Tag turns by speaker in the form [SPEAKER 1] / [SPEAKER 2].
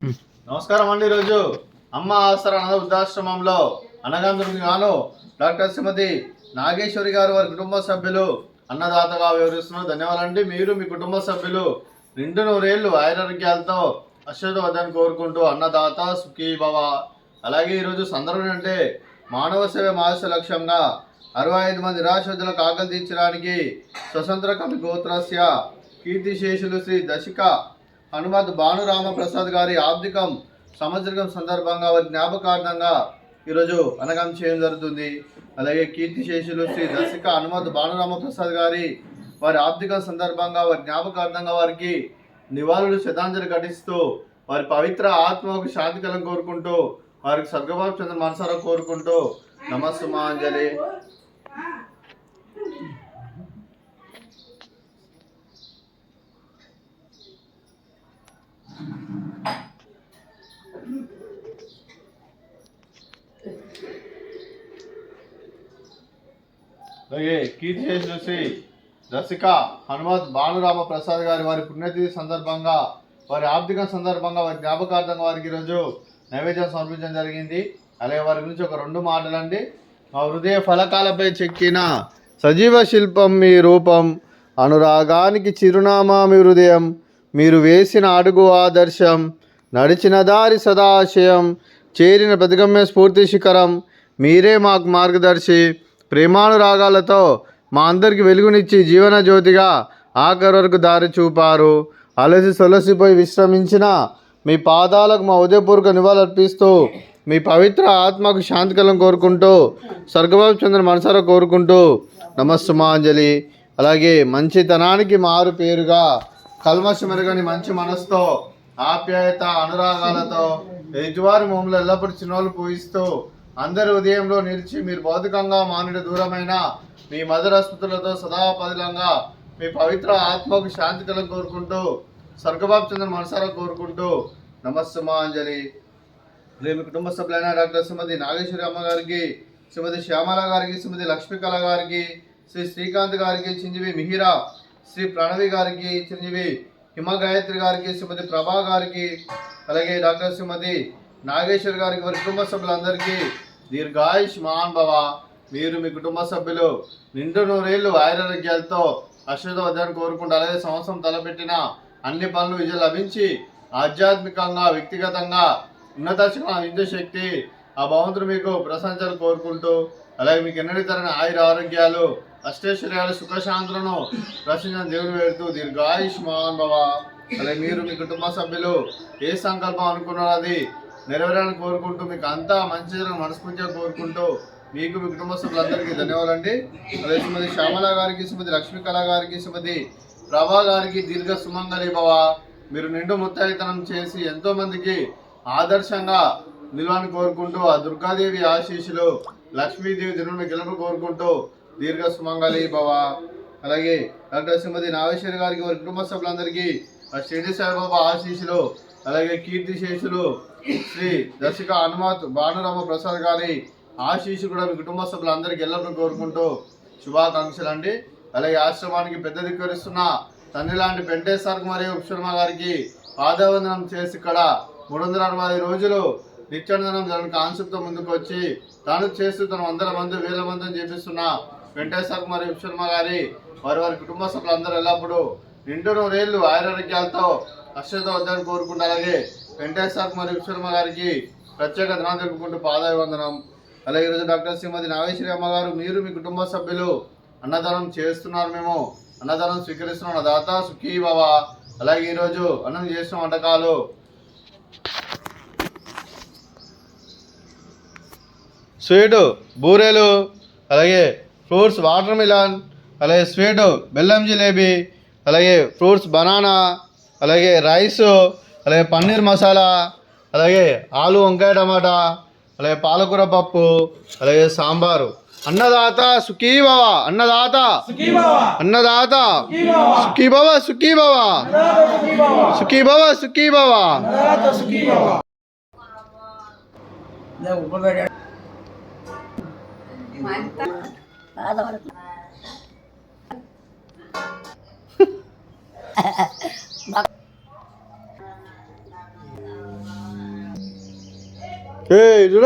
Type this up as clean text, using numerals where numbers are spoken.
[SPEAKER 1] నమస్కారం అండి. ఈరోజు అమ్మ ఆసరా అనాథ వృద్ధాశ్రమంలో అన్నగాంధ్రునికి గాను డాక్టర్ శ్రీమతి నాగేశ్వరి గారు వారి కుటుంబ సభ్యులు అన్నదాతగా వివరిస్తున్నారు. ధన్యవాదాలండి. మీరు మీ కుటుంబ సభ్యులు నిండు నూరేళ్లు ఆరోగ్యాలతో అశ్వదవద్దని కోరుకుంటూ అన్నదాత సుఖీ భవ. అలాగే ఈరోజు సందర్భం అంటే మానవ సేవ మాస లక్ష్యంగా 65 మంది నిరాశ్రతులకు ఆకలి తీర్చడానికి స్వతంత్ర కవి గోత్రస్య కీర్తిశేషులు శ్రీ దశిక హనుమత్ భానురామ ప్రసాద్ గారి ఆబ్దికం సంవత్సరం సందర్భంగా వారి జ్ఞాపకార్థంగా ఈరోజు అనగం చేయడం జరుగుతుంది. అలాగే కీర్తిశేషులు శ్రీ దశిక హనుమత్ భానురామ ప్రసాద్ గారి వారి ఆబ్దికం సందర్భంగా వారి జ్ఞాపకార్థంగా వారికి నివాళులు శ్రద్ధాంజలి ఘటిస్తూ వారి పవిత్ర ఆత్మకు శాంతి కలం కోరుకుంటూ వారికి స్వర్గబాబు చంద్ర మనసారా కోరుకుంటూ నమస్సుమాంజలి. అలాగే కీర్తిశేషులు శ్రీ దశిక హనుమత్ భానురామ ప్రసాద్ గారి వారి పుణ్యతిథి సందర్భంగా వారి ఆర్థిక సందర్భంగా వారి జ్ఞాపకార్థంగా వారికి ఈరోజు నైవేద్యం సమర్పించడం జరిగింది. అలాగే వారి గురించి ఒక 2 మాటలండి. మా హృదయ ఫలకాలపై చెక్కిన సజీవ శిల్పం మీ రూపం, అనురాగానికి చిరునామా మీ హృదయం, మీరు వేసిన అడుగు ఆదర్శం, నడిచిన దారి సదాశయం, చేరిన ప్రతిగమ్య స్ఫూర్తి శిఖరం, మీరే మాకు మార్గదర్శి, ప్రేమానురాగాలతో మా అందరికి వెలుగునిచ్చి జీవన జ్యోతిగా ఆఖరి వరకు దారి చూపారు. అలసి సొలసిపోయి విశ్రమించిన మీ పాదాలకు మా ఉదయపూర్వక నివాళులర్పిస్తూ మీ పవిత్ర ఆత్మకు శాంతికలం కోరుకుంటూ స్వర్గబాబు చంద్ర మనసారా కోరుకుంటూ నమస్సుమాంజలి. అలాగే మంచితనానికి మారు పేరుగా కల్మషమెరగని మంచి మనసుతో ఆప్యాయత అనురాగాలతో ఎదుటివారి మమ్మల్ని ఎల్లప్పుడూ చిన్నోళ్ళు పూజిస్తూ అందరి ఉదయంలో నిలిచి మీరు భౌతికంగా మానవుడి దూరమైన మీ మధుర స్మృతులతో సదా పదిలంగా మీ పవిత్ర ఆత్మకు శాంతి కలం కోరుకుంటూ స్వర్గబాబు చంద్ర మనసారా కోరుకుంటూ నమస్సుమాంజలి. మీ కుటుంబ సభ్యులైన డాక్టర్ శ్రీమతి నాగేశ్వరి అమ్మ గారికి, శ్రీమతి శ్యామల గారికి, శ్రీమతి లక్ష్మీకళ గారికి, శ్రీ శ్రీకాంత్ గారికి, చిరంజీవి మిహిరా, శ్రీ ప్రణవి గారికి, చిరంజీవి హిమగాయత్రి గారికి, శ్రీమతి ప్రభా గారికి, అలాగే డాక్టర్ శ్రీమతి నాగేశ్వరి గారికి, వారి కుటుంబ సభ్యులందరికీ దీర్ఘాయుష్మాన్ భవ. మీరు మీ కుటుంబ సభ్యులు నిండు నూరేళ్లు ఆరోగ్యాలతో అశ్వదవద్దని కోరుకుంటూ అలాగే సంవత్సరం తలపెట్టిన అన్ని పనులు విజయం లభించి ఆధ్యాత్మికంగా వ్యక్తిగతంగా ఉన్నత విద్యాశక్తి ఆ భగవంతుడు మీకు ప్రశంసలు కోరుకుంటూ అలాగే మీకు ఎన్నడీ తరని ఆరోగ్యాలు అష్టైశ్వర్యాలు సుఖశాంతులను ప్రశ్నించిన దేవుని వేడుతూ దీర్ఘాయుష్మాన్ భవ. అలాగే మీరు మీ కుటుంబ సభ్యులు ఏ సంకల్పం అనుకున్నారో అది నెరవేరాలని కోరుకుంటూ మీకు అంతా మంచి మనస్ఫూర్తిగా కోరుకుంటూ మీకు మీ కుటుంబ సభ్యులందరికీ ధన్యవాదాలండి. అలాగే శ్రీమతి శ్యామల గారికి, శ్రీమతి లక్ష్మీకళ గారికి, శ్రీమతి ప్రభా గారికి దీర్ఘ సుమంగళి భవ. మీరు నిండు ముత్తైతనం చేసి ఎంతో మందికి ఆదర్శంగా నిలవని కోరుకుంటూ ఆ దుర్గాదేవి ఆశీస్సులు లక్ష్మీదేవి దినుని గెలుపు కోరుకుంటూ దీర్ఘ సుమంగళి భవ. అలాగే డాక్టర్ శ్రీమతి నాగేశ్వరి గారికి, వారి కుటుంబ సభ్యులందరికీ ఆ షిరిడి సాయిబాబా ఆశీస్సులు, అలాగే కీర్తిశేషులు శ్రీ దశిక హనుమత్ భానురామ ప్రసాద్ గారి ఆశీస్సు కూడా మీ కుటుంబ సభ్యులందరికీ ఎల్లప్పుడూ కోరుకుంటూ శుభాకాంక్షలు అండి. అలాగే ఆశ్రమానికి పెద్ద దిక్కరిస్తున్న తండ్రి లాంటి వెంకటేశ్వర మరియు ఉపశర్మ గారికి పాదవందనం చేసి ఇక్కడ 365 రోజులు నిత్యానందనం జరిగిన కాన్సెప్ట్తో ముందుకు వచ్చి తాను చేస్తూ తన 100 మంది 1000 మందిని చేపిస్తున్న వెంకటేశ్వర మరియు ఉపశర్మ గారి వారి కుటుంబ సభ్యులందరూ ఎల్లప్పుడూ నిండు నూరేళ్లు ఆరోగ్యాలతో అశ్వదవద్దని కోరుకుంటూ అలాగే వెంకటేశ్వర మరియు ఉపశర్మ గారికి ప్రత్యేక ధనం తెలుపుకుంటూ పాదాభివందనం. అలాగే ఈరోజు డాక్టర్ శ్రీమతి నాగేశ్వరి అమ్మ గారు, మీరు మీ కుటుంబ సభ్యులు అన్నదానం చేస్తున్నారు, మేము అన్నదానం స్వీకరిస్తున్నాం, దాత సుఖీ భవ. అలాగే ఈరోజు అన్నం చేసిన వంటకాలు స్వీటు బూరెలు, అలాగే ఫ్రూట్స్ వాటర్ మిలన్, అలాగే స్వీటు బెల్లం జిలేబీ, అలాగే ఫ్రూట్స్ బనానా, అలాగే రైసు, అలాగే పన్నీర్ మసాలా, అలాగే ఆలు వంకాయ టమాటా, అలాగే పాలకూర పప్పు, అలాగే సాంబారు. అన్నదాత సుఖీ భవ, అన్నదాత అన్నదాత సుఖీ భవ, సుఖీ భవ, సుఖీ భవ, సుఖీ భవ. ఏ చూడ